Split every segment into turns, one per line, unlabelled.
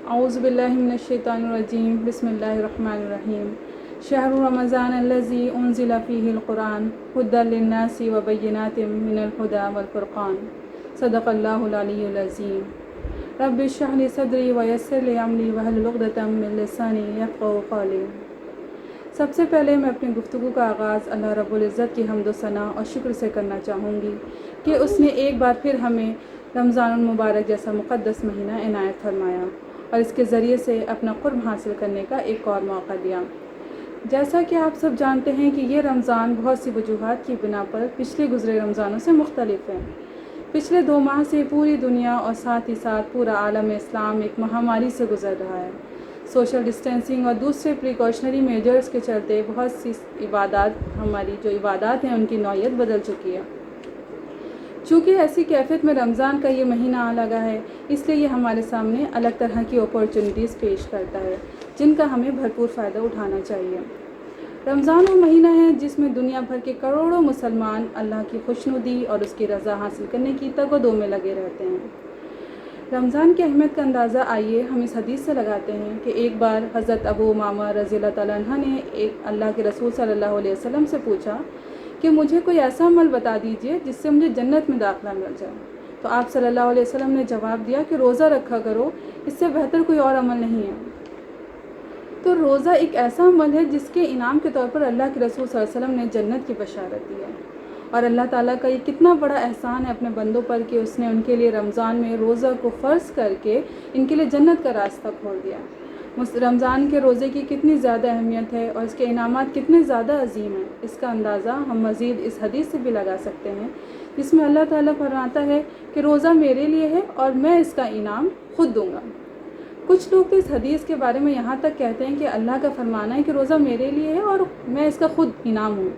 اعوذ باللہ من الشیطان الرجیم بسم اللہ الرحمن الرحیم شہر رمضان الذی انزل فیہ القرآن ھدی للناس وبینات من الھدی والفرقان صدق اللہ العلی العظیم رب اشرح لی صدری ویسر لی امری واحلل عقدۃ من لسانی یفقہوا قولی۔ سب سے پہلے میں اپنی گفتگو کا آغاز اللہ رب العزت کی حمد و ثنا اور شکر سے کرنا چاہوں گی کہ اس نے ایک بار پھر ہمیں رمضان المبارک جیسا مقدس مہینہ عنایت فرمایا اور اس کے ذریعے سے اپنا قرب حاصل کرنے کا ایک اور موقع دیا۔ جیسا کہ آپ سب جانتے ہیں کہ یہ رمضان بہت سی وجوہات کی بنا پر پچھلے گزرے رمضانوں سے مختلف ہے۔ پچھلے 2 ماہ سے پوری دنیا اور ساتھ ہی ساتھ پورا عالم اسلام ایک مہاماری سے گزر رہا ہے۔ سوشل ڈسٹینسنگ اور دوسرے پریکاشنری میجرز کے چلتے بہت سی ہماری جو عبادات ہیں ان کی نوعیت بدل چکی ہے۔ چونکہ ایسی کیفیت میں رمضان کا یہ مہینہ آ لگا ہے، اس لیے یہ ہمارے سامنے الگ طرح کی اپورچونیٹیز پیش کرتا ہے جن کا ہمیں بھرپور فائدہ اٹھانا چاہیے۔ رمضان وہ مہینہ ہے جس میں دنیا بھر کے کروڑوں مسلمان اللہ کی خوشنودی اور اس کی رضا حاصل کرنے کی تگ و دو میں لگے رہتے ہیں۔ رمضان کی اہمیت کا اندازہ آئیے ہم اس حدیث سے لگاتے ہیں کہ ایک بار حضرت ابو امامہ رضی اللہ تعالیٰ عنہ نے اللہ کے رسول صلی اللہ علیہ وسلم سے پوچھا کہ مجھے کوئی ایسا عمل بتا دیجئے جس سے مجھے جنت میں داخلہ مل جائے۔ تو آپ صلی اللہ علیہ وسلم نے جواب دیا کہ روزہ رکھا کرو، اس سے بہتر کوئی اور عمل نہیں ہے۔ تو روزہ ایک ایسا عمل ہے جس کے انعام کے طور پر اللہ کے رسول صلی اللہ علیہ وسلم نے جنت کی بشارت دی ہے، اور اللہ تعالیٰ کا یہ کتنا بڑا احسان ہے اپنے بندوں پر کہ اس نے ان کے لیے رمضان میں روزہ کو فرض کر کے ان کے لیے جنت کا راستہ کھول دیا۔ رمضان کے روزے کی کتنی زیادہ اہمیت ہے اور اس کے انعامات کتنے زیادہ عظیم ہیں، اس کا اندازہ ہم مزید اس حدیث سے بھی لگا سکتے ہیں جس میں اللہ تعالیٰ فرماتا ہے کہ روزہ میرے لیے ہے اور میں اس کا انعام خود دوں گا۔ کچھ لوگ تو اس حدیث کے بارے میں یہاں تک کہتے ہیں کہ اللہ کا فرمانا ہے کہ روزہ میرے لیے ہے اور میں اس کا خود انعام ہوں۔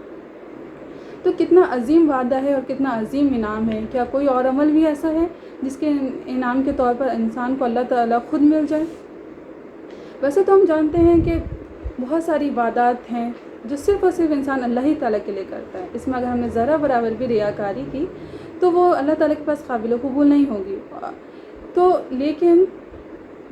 تو کتنا عظیم وعدہ ہے اور کتنا عظیم انعام ہے۔ کیا کوئی اور عمل بھی ایسا ہے جس کے انعام کے طور پر انسان کو اللہ تعالیٰ خود مل جائے؟ ویسے تو ہم جانتے ہیں کہ بہت ساری عبادات ہیں جو صرف اور صرف انسان اللہ ہی تعالیٰ کے لیے کرتا ہے۔ اس میں اگر ہم نے ذرا برابر بھی ریاکاری کی تو وہ اللہ تعالیٰ کے پاس قابل قبول نہیں ہوگی۔ تو لیکن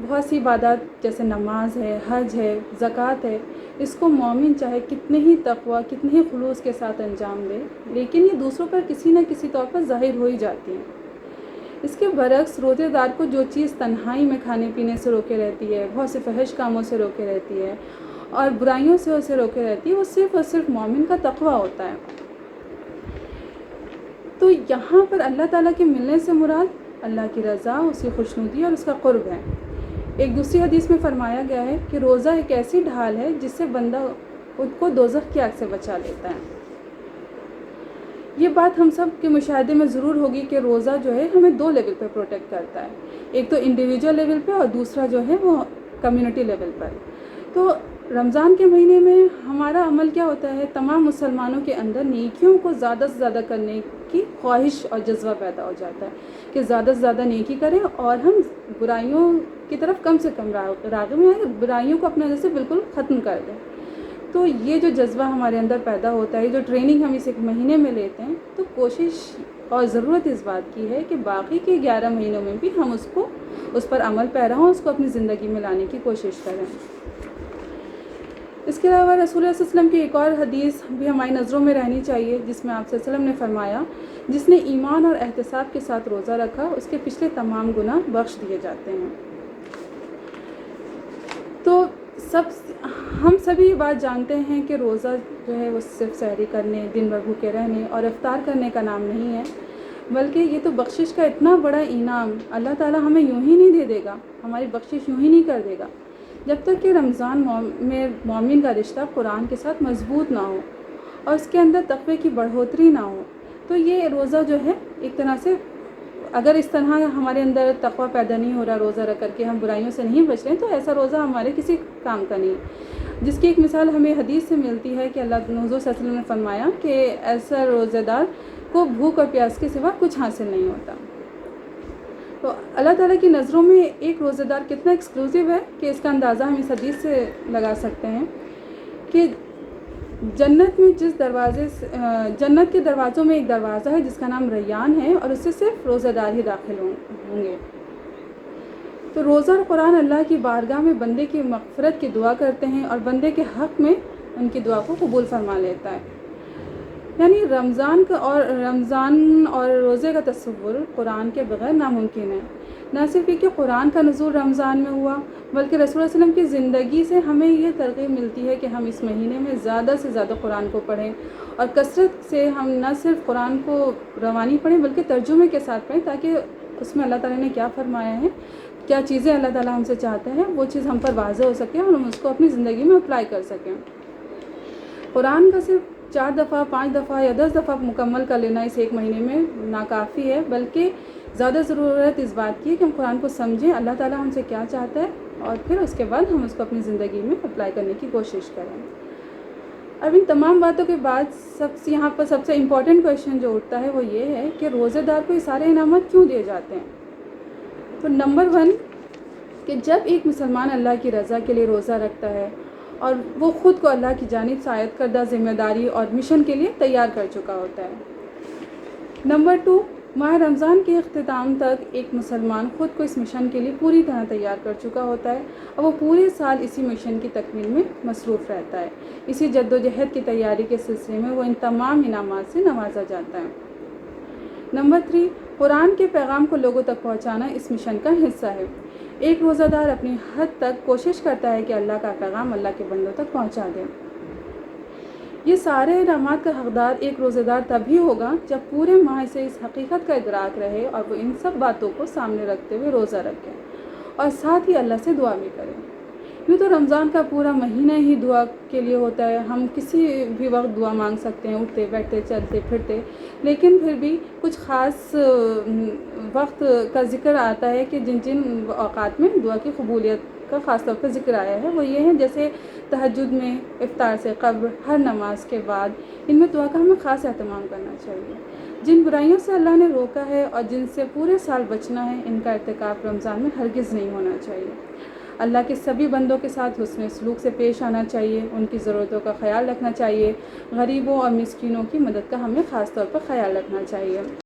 بہت سی عبادات جیسے نماز ہے، حج ہے، زکوٰۃ ہے، اس کو مومن چاہے کتنے ہی تقویٰ کتنے ہی خلوص کے ساتھ انجام دے لیکن یہ دوسروں پر کسی نہ کسی طور پر ظاہر ہو ہی جاتی ہیں۔ اس کے برعکس روزے دار کو جو چیز تنہائی میں کھانے پینے سے روکے رہتی ہے، بہت سے فحش کاموں سے روکے رہتی ہے اور برائیوں سے اسے روکے رہتی ہے، وہ صرف اور صرف مومن کا تقویٰ ہوتا ہے۔ تو یہاں پر اللہ تعالیٰ کے ملنے سے مراد اللہ کی رضا، اس کی خوشنودی اور اس کا قرب ہے۔ ایک دوسری حدیث میں فرمایا گیا ہے کہ روزہ ایک ایسی ڈھال ہے جس سے بندہ خود کو دوزخ کی آگ سے بچا لیتا ہے۔ یہ بات ہم سب کے مشاہدے میں ضرور ہوگی کہ روزہ جو ہے ہمیں 2 لیول پہ پروٹیکٹ کرتا ہے، ایک تو انڈیویجول لیول پہ اور دوسرا جو ہے وہ کمیونٹی لیول پر۔ تو رمضان کے مہینے میں ہمارا عمل کیا ہوتا ہے، تمام مسلمانوں کے اندر نیکیوں کو زیادہ سے زیادہ کرنے کی خواہش اور جذبہ پیدا ہو جاتا ہے کہ زیادہ سے زیادہ نیکی کریں اور ہم برائیوں کی طرف کم سے کم راغب ہیں، برائیوں کو اپنے اندر سے بالکل ختم کر دیں۔ تو یہ جو جذبہ ہمارے اندر پیدا ہوتا ہے، جو ٹریننگ ہم اس 1 مہینے میں لیتے ہیں، تو کوشش اور ضرورت اس بات کی ہے کہ باقی کے 11 مہینوں میں بھی ہم اس پر عمل پیرا ہوں، اس کو اپنی زندگی میں لانے کی کوشش کریں۔ اس کے علاوہ رسول اللہ صلی اللہ علیہ وسلم کی ایک اور حدیث بھی ہماری نظروں میں رہنی چاہیے جس میں آپ صلی اللہ علیہ وسلم نے فرمایا جس نے ایمان اور احتساب کے ساتھ روزہ رکھا اس کے پچھلے تمام گناہ بخش دیے جاتے ہیں۔ تو ہم سبھی یہ بات جانتے ہیں کہ روزہ جو ہے وہ صرف سحری کرنے، دن بھر بھوکے رہنے اور افطار کرنے کا نام نہیں ہے، بلکہ یہ تو بخشش کا اتنا بڑا انعام اللہ تعالیٰ ہمیں یوں ہی نہیں دے دے گا، ہماری بخشش یوں ہی نہیں کر دے گا جب تک کہ رمضان میں مومن کا رشتہ قرآن کے ساتھ مضبوط نہ ہو اور اس کے اندر تقوی کی بڑھوتری نہ ہو۔ تو یہ روزہ جو ہے ایک طرح سے اگر اس طرح ہمارے اندر تقویٰ پیدا نہیں ہو رہا روزہ رکھ کر کے ہم برائیوں سے نہیں بچ رہے تو ایسا روزہ ہمارے کسی کام کا نہیں، جس کی ایک مثال ہمیں حدیث سے ملتی ہے کہ اللہ حضور صلی اللہ علیہ وسلم نے فرمایا کہ ایسا روزہ دار کو بھوک اور پیاس کے سوا کچھ حاصل نہیں ہوتا۔ تو اللہ تعالیٰ کی نظروں میں ایک روزہ دار کتنا ایکسکلوسیو ہے کہ اس کا اندازہ ہم اس حدیث سے لگا سکتے ہیں کہ جنت میں جنت کے دروازوں میں ایک دروازہ ہے جس کا نام ریان ہے اور اس سے صرف روزہ دار ہی داخل ہوں گے۔ تو روزہ اور قرآن اللہ کی بارگاہ میں بندے کی مغفرت کی دعا کرتے ہیں اور بندے کے حق میں ان کی دعا کو قبول فرما لیتا ہے۔ یعنی رمضان اور روزے کا تصور قرآن کے بغیر ناممکن ہے۔ نہ صرف یہ کہ قرآن کا نزول رمضان میں ہوا، بلکہ رسول اللہ علیہ وسلم کی زندگی سے ہمیں یہ ترغیب ملتی ہے کہ ہم اس مہینے میں زیادہ سے زیادہ قرآن کو پڑھیں، اور کثرت سے ہم نہ صرف قرآن کو روانی پڑھیں بلکہ ترجمے کے ساتھ پڑھیں، تاکہ اس میں اللہ تعالیٰ نے کیا فرمایا ہے، کیا چیزیں اللہ تعالیٰ ہم سے چاہتے ہیں، وہ چیز ہم پر واضح ہو سکے اور ہم اس کو اپنی زندگی میں اپلائی کر سکیں۔ قرآن کا صرف 4 دفعہ 5 دفعہ یا 10 دفعہ مکمل کر لینا اس ایک مہینے میں ناکافی ہے، بلکہ زیادہ ضرورت اس بات کی ہے کہ ہم قرآن کو سمجھیں، اللہ تعالیٰ ہم سے کیا چاہتا ہے، اور پھر اس کے بعد ہم اس کو اپنی زندگی میں اپلائی کرنے کی کوشش کریں۔ اب ان تمام باتوں کے بعد یہاں پر سب سے امپورٹنٹ کویشچن جو اٹھتا ہے وہ یہ ہے کہ روزے دار کو یہ سارے انعامات کیوں دیے جاتے ہیں؟ تو نمبر 1 کہ جب ایک مسلمان اللہ کی رضا کے لیے روزہ رکھتا ہے اور وہ خود کو اللہ کی جانب سے عائد کردہ ذمہ داری اور مشن کے لیے تیار کر چکا ہوتا ہے۔ نمبر 2 ماہ رمضان کے اختتام تک ایک مسلمان خود کو اس مشن کے لیے پوری طرح تیار کر چکا ہوتا ہے اور وہ پورے سال اسی مشن کی تکمیل میں مصروف رہتا ہے۔ اسی جد و جہد کی تیاری کے سلسلے میں وہ ان تمام انعامات سے نوازا جاتا ہے۔ نمبر 3 قرآن کے پیغام کو لوگوں تک پہنچانا اس مشن کا حصہ ہے۔ ایک روزہ دار اپنی حد تک کوشش کرتا ہے کہ اللہ کا پیغام اللہ کے بندوں تک پہنچا دے۔ یہ سارے انعامات کا حقدار ایک روزہ دار تبھی ہوگا جب پورے ماہ سے اس حقیقت کا ادراک رہے اور وہ ان سب باتوں کو سامنے رکھتے ہوئے روزہ رکھے اور ساتھ ہی اللہ سے دعا بھی کرے۔ یوں تو رمضان کا پورا مہینہ ہی دعا کے لیے ہوتا ہے، ہم کسی بھی وقت دعا مانگ سکتے ہیں، اٹھتے بیٹھتے چلتے پھرتے، لیکن پھر بھی کچھ خاص وقت کا ذکر آتا ہے کہ جن اوقات میں دعا کی قبولیت کا خاص طور پر ذکر آیا ہے، وہ یہ ہے جیسے تہجد میں، افطار سے قبل، ہر نماز کے بعد، ان میں دعا کا ہمیں خاص اہتمام کرنا چاہیے۔ جن برائیوں سے اللہ نے روکا ہے اور جن سے پورے سال بچنا ہے، ان کا ارتکاب رمضان میں ہرگز نہیں ہونا چاہیے۔ اللہ کے سبھی بندوں کے ساتھ حسن سلوک سے پیش آنا چاہیے، ان کی ضرورتوں کا خیال رکھنا چاہیے، غریبوں اور مسکینوں کی مدد کا ہمیں خاص طور پر خیال رکھنا چاہیے۔